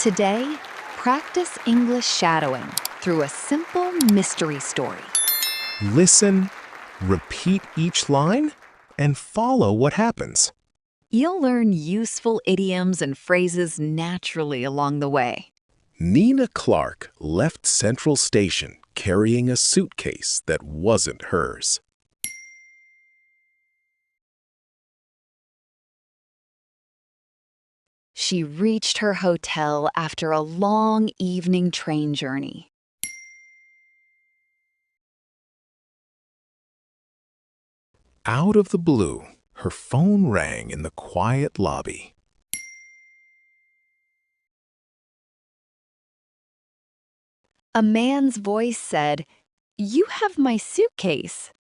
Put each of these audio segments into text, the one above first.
Today, practice English shadowing through a simple mystery story. Listen, repeat each line, and follow what happens. You'll learn useful idioms and phrases naturally along the way. Nina Clark left Central Station carrying a suitcase that wasn't hers. She reached her hotel after a long evening train journey. Out of the blue, her phone rang in the quiet lobby. A man's voice said, "You have my suitcase."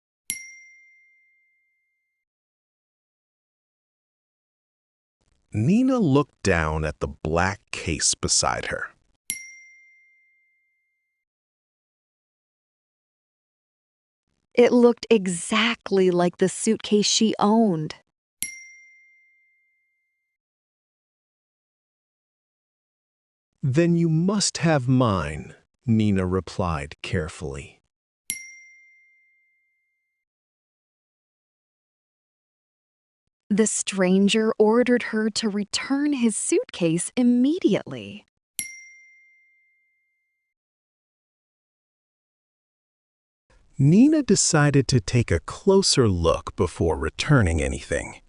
Nina looked down at the black case beside her. It looked exactly like the suitcase she owned. Then you must have mine, Nina replied carefully. The stranger ordered her to return his suitcase immediately. Nina decided to take a closer look before returning anything.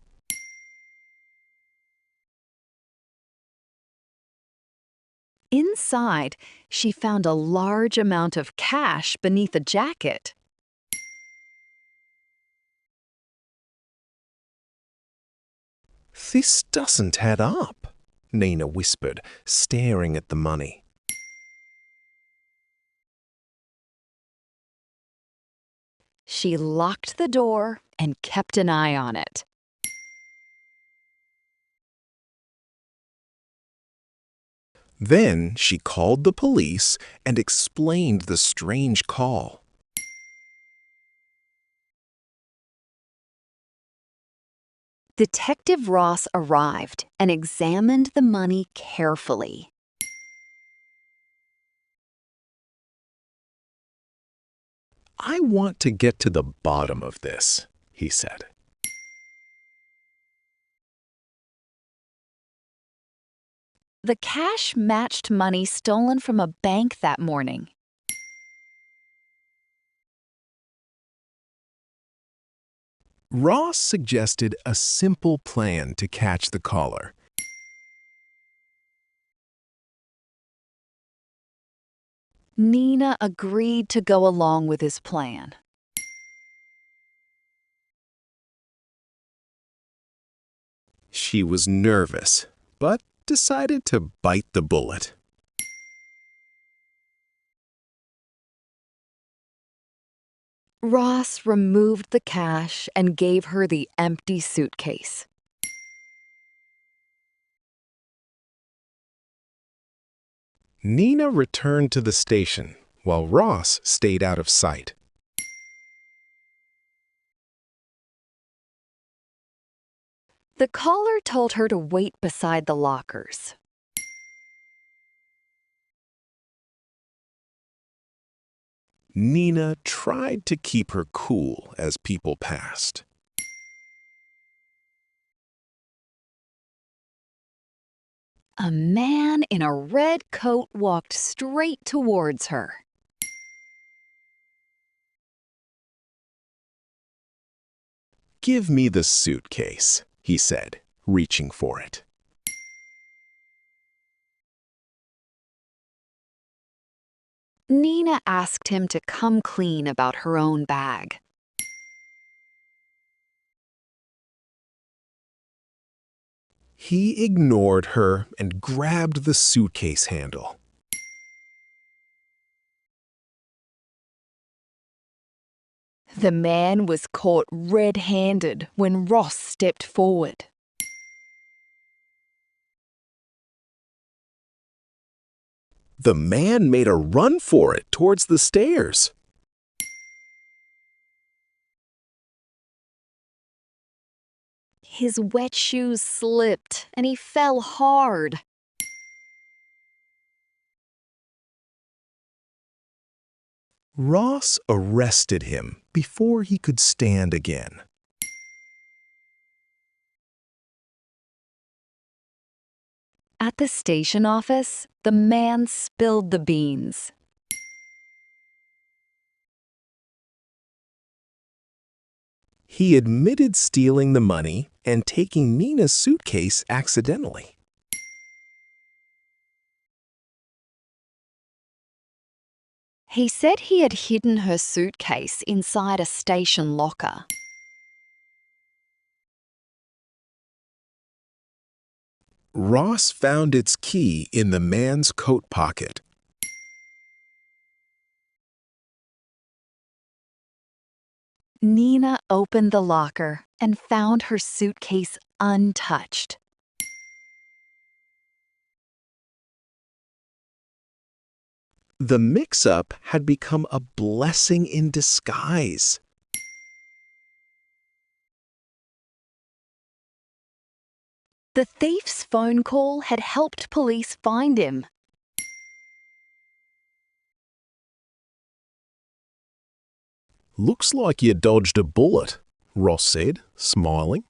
Inside, she found a large amount of cash beneath a jacket. This doesn't add up, Nina whispered, staring at the money. She locked the door and kept an eye on it. Then she called the police and explained the strange call. Detective Ross arrived and examined the money carefully. I want to get to the bottom of this, he said. The cash matched money stolen from a bank that morning. Ross suggested a simple plan to catch the caller. Nina agreed to go along with his plan. She was nervous, but decided to bite the bullet. Ross removed the cash and gave her the empty suitcase. Nina returned to the station, while Ross stayed out of sight. The caller told her to wait beside the lockers. Nina tried to keep her cool as people passed. A man in a red coat walked straight towards her. "Give me the suitcase," he said, reaching for it. Nina asked him to come clean about her own bag. He ignored her and grabbed the suitcase handle. The man was caught red-handed when Ross stepped forward. The man made a run for it towards the stairs. His wet shoes slipped and he fell hard. Ross arrested him before he could stand again. At the station office, the man spilled the beans. He admitted stealing the money and taking Nina's suitcase accidentally. He said he had hidden her suitcase inside a station locker. Ross found its key in the man's coat pocket. Nina opened the locker and found her suitcase untouched. The mix-up had become a blessing in disguise. The thief's phone call had helped police find him. "Looks like you dodged a bullet," Ross said, smiling.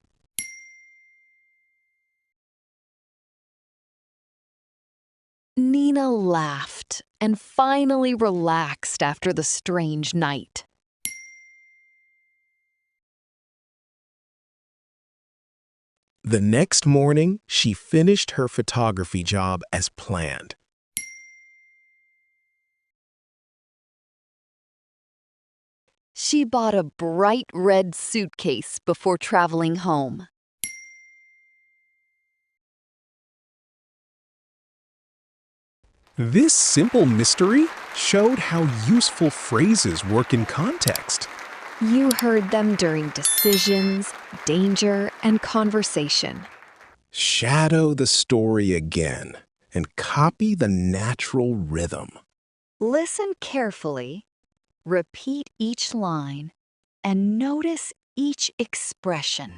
Nina laughed and finally relaxed after the strange night. The next morning, she finished her photography job as planned. She bought a bright red suitcase before traveling home. This simple mystery showed how useful phrases work in context. You heard them during decisions, danger, and conversation. Shadow the story again and copy the natural rhythm. Listen carefully, repeat each line, and notice each expression.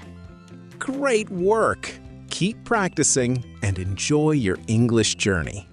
Great work! Keep practicing and enjoy your English journey.